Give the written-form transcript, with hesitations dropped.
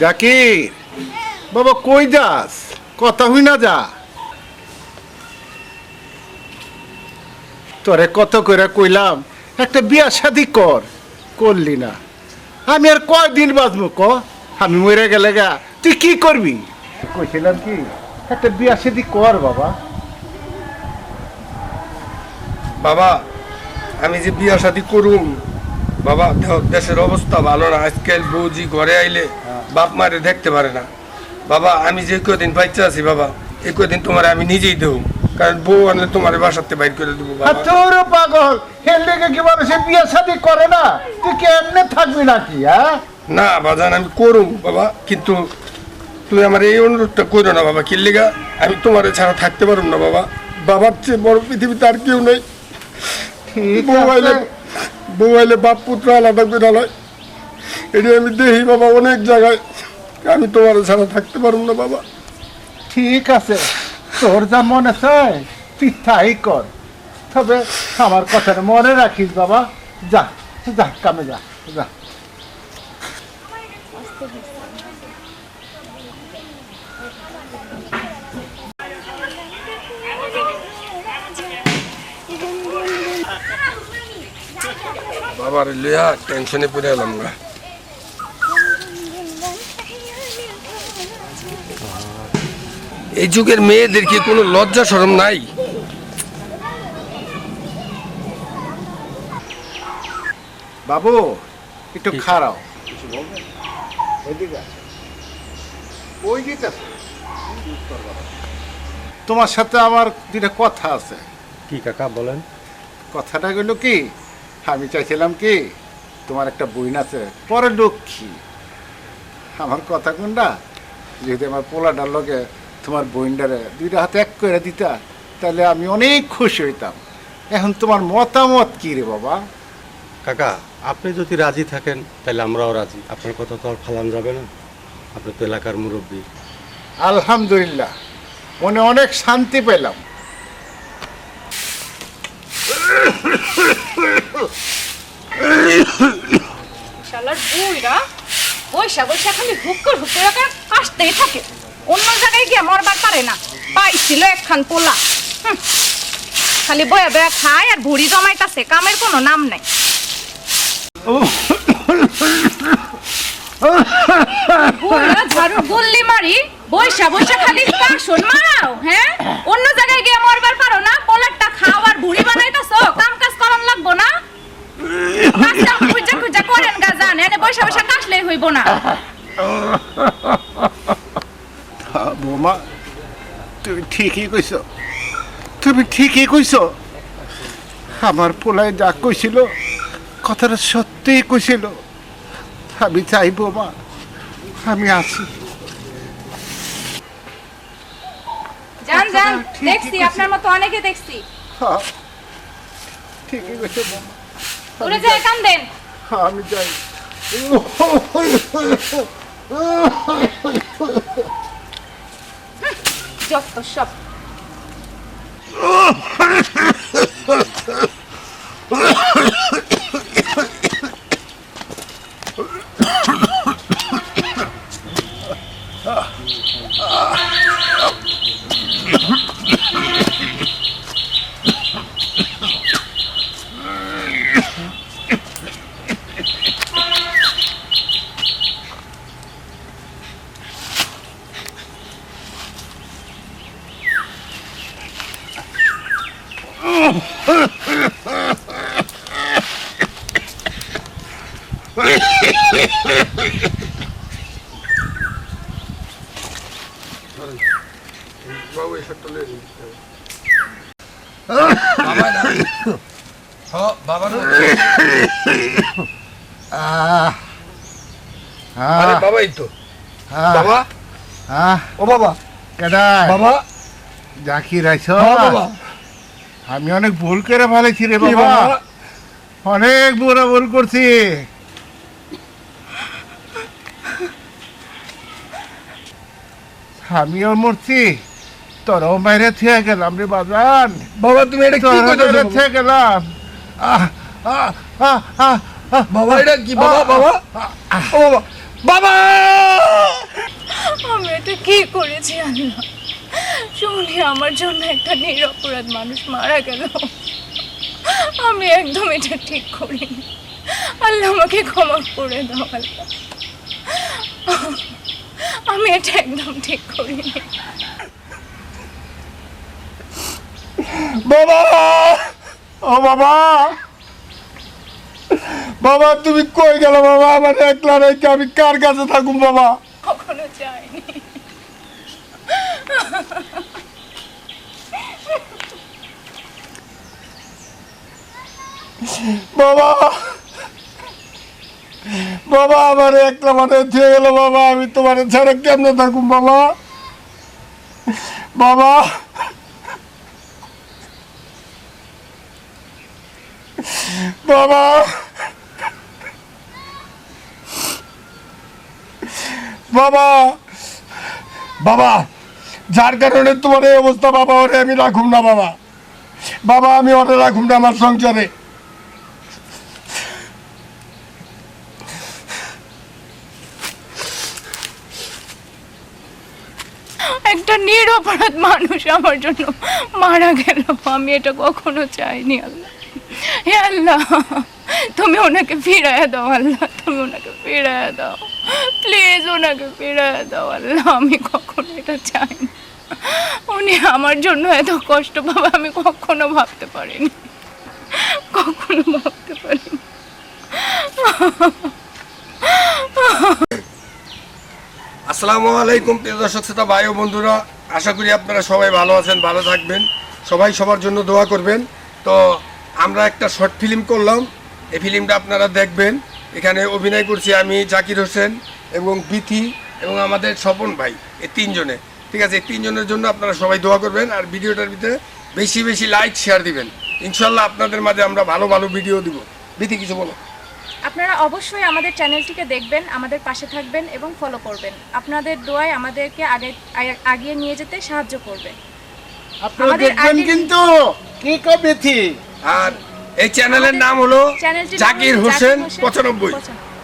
জাকির বাবা কই যাস? কথা হই না যা। তোরে কত করে কইলাম একটা বিয়া শাদি কর, করলি না। আমি আর কয়দিন বাঁচবো ক? আমি মরে গেলে গা তুই কি করবি? কইছিলাম কি একটা বিয়া শাদি কর বাবা। বাবা আমি যে বিয়া শাদি করুম, বাবা দেশের অবস্থা ভালো না। আজকাল বৌজি ঘরে আইলে বাপ মারে দেখতে পারে না। বাবা আমি যে কদিন বাচ্চা আছি বাবা, এই কদিন তোমার আমি নিজেই দেব, কারণ বউ আনলে তোমার বাসাতে বাইর করে দেবো। তোর পাগল হেল লেগে কি মানুষের বিয়া শাদি করে না? তুই কি এমনি থাকবি নাকি? হ্যাঁ না বাজান আমি করুম বাবা, কিন্তু তুই আমার এই অনুরোধটা করো না বাবা। কি লেগা আমি তোমার ছাড়া থাকতে পারব না বাবা। বাবার চেয়ে বড় পৃথিবীতে আর কেউ নেই। বউ আইলে বাপ পুত্র আলাদা করে নয়, এটি আমি দেখি বাবা অনেক জায়গায়। আমি তোমার ছাড়া থাকতে পারব না বাবা। ঠিক আছে, তোর যা মনে চায় তুই তাই কর, তবে আমার কথাটা মনে রাখিস বাবা। যা যা কামে যা যা। বাবার লিয়া টেনশনে পড়ে এলাম গা। এই যুগের মেয়েদের কি কোনো লজ্জা শরম নাই? বাবু একটু খারাপ কিছু বলবেন? এদিকে আসো। ওই যেতেছে তোমার সাথে আমার দুইটা কথা আছে। কি কাকা বলেন? কথাটা গেল কি, আমি চাইছিলাম কি তোমার একটা বইন আছে পরে লক্ষ্মী। আমার কথা কোনটা, যদি আমার পোলাটার লগে তোমার বইনটারে দুইটা হাতে এক করে দিতা তাহলে আমি অনেক খুশি হইতাম। এখন তোমার মতামত কি রে বাবা? কাকা আপনি যদি রাজি থাকেন তাহলে আমরাও রাজি। আপনার কথা তো আর ফালান যাবে না, আপনি তো এলাকার মুরব্বী। আলহামদুলিল্লাহ, মনে অনেক শান্তি পেলাম। শালার বুইরা বৈশা বৈশা খালি হুক্কর হুক্কর করে আসতেই থাকে, অন্য জায়গায় গিয়ে মরবার পারে না। পাইছিল একখান পোলা, খালি বয়া বয়া খায় আর ভুড়ি জমাইতাছে, কামের কোনো নাম নাই। বুইরা ঝাড়ু গুল্লি মারি বৈশা বৈশা খালি কাশন মারাও। হ্যাঁ, অন্য জায়গায় গিয়ে মরবার পারো না, পোলারটা খাও আর ভুড়ি বানাইতাছো, কাম কাজ করন লাগবো না। কাজটা খুঁজা খুঁজা করেন গা, জান এনে বৈশা বৈশা কাশলেই হইব না। বৌমা তুমি ঠিকই কইছ, তুমি ঠিকই কইছ। আমার পোলায় যা কইছিল কথাটা সত্যিই কইছিল। আমি চাই বৌমা আমি আছি। জান জান, ঠিকই দেখছি কইছে। আপনার মতো অনেকে দেখছি। হ্যাঁ ঠিকই কইছ বৌমা, উড়ে যায় কান দেন। আমি যাই। যত সব বাবু এসব তো লয়ে নিতে হবে। বাবা না বাবা না। আরে বাবাই তো বাবা। ও বাবা কেডাই বাবা। জাকির আইছ? বাবা আমি অনেক ভুল করে ফেলেছি রে কি বাবা, বাবা? অনেক বড় ভুল করছি। আমিও মরছি, তোরাও বাইরে থেকে গেলাম রে বাজান। বাবা তুমি এটা কি তোরাও কইতাছো বাইরে থেকে গেলাম। বাবা? এটা কি বাবা? বাবা ও বাবা বাবা আমি এটা কি করেছি আল্লাহ? শুনি আমার জন্য একটা নিরপরাধ মানুষ মারা গেল। আমি একদম এটা ঠিক করিনি। আল্লাহ আমাকে ক্ষমা করে দাও আল্লাহ। আমি এটা একদম ঠিক করিনি। বাবা, ও বাবা, বাবা তুমি কই গেল বাবা? আমার একলা রেখে আমি কার কাছে থাকুম বাবা? কখনো চাইনি। বাবা, বাবা আমার একলা মানে দিয়ে গেল বাবা। আমি তোমার ছাড়া কেমনে থাকুম বাবা? বাবা, বাবা, বাবা, বাবা, যার কারণে তোমার এই অবস্থা বাবা, ওরে আমি রাখুম না বাবা। বাবা আমি ওরে রাখুম না আমার সংসারে। একটা নিরপরাধ মানুষ আমার জন্য মারা গেল। আমি এটা কখনো চাইনি আল্লাহ। হে আল্লাহ, তুমি ওনাকে ফিরাইয়া দাও আল্লাহ, তুমি ওনাকে ফিরাইয়া দাও প্লিজ, ওনাকে ফিরাইয়া দাও আল্লাহ। আমি কখনো এটা চাই না। উনি আমার জন্য এত কষ্ট পাবে আমি কখনো ভাবতে পারিনি, কখনো ভাবতে পারিনি। আসসালামু আলাইকুম প্রিয় দর্শক শ্রোতা ভাই ও বন্ধুরা, আশা করি আপনারা সবাই ভালো আছেন, ভালো থাকবেন, সবাই সবার জন্য দোয়া করবেন। তো আমরা একটা শর্ট ফিল্ম করলাম, এই ফিল্মটা আপনারা দেখবেন। এখানে অভিনয় করছি আমি, জাকির হোসেন এবং বিথি এবং আমাদের স্বপন ভাই, এই তিনজনে। ঠিক আছে, এই তিনজনের জন্য আপনারা সবাই দোয়া করবেন আর ভিডিওটার ভিতরে বেশি বেশি লাইক শেয়ার দিবেন। ইনশাল্লাহ আপনাদের মাঝে আমরা ভালো ভালো ভিডিও দিব। বিথি কিছু বলো। আপনারা অবশ্যই আমাদের চ্যানেলটিকে দেখবেন, আমাদের পাশে থাকবেন এবং ফলো করবেন। আপনাদের দোয়ায় আমাদেরকে আগিয়ে নিয়ে যেতে সাহায্য করবে। আপনারা আমাদের দেখবেন আগে- কিন্তু কি কবে থি আর এই চ্যানেলের নাম হলো চ্যানেলটির নাম জাকির হলো হোসেন জাকির হোসেন 95। 95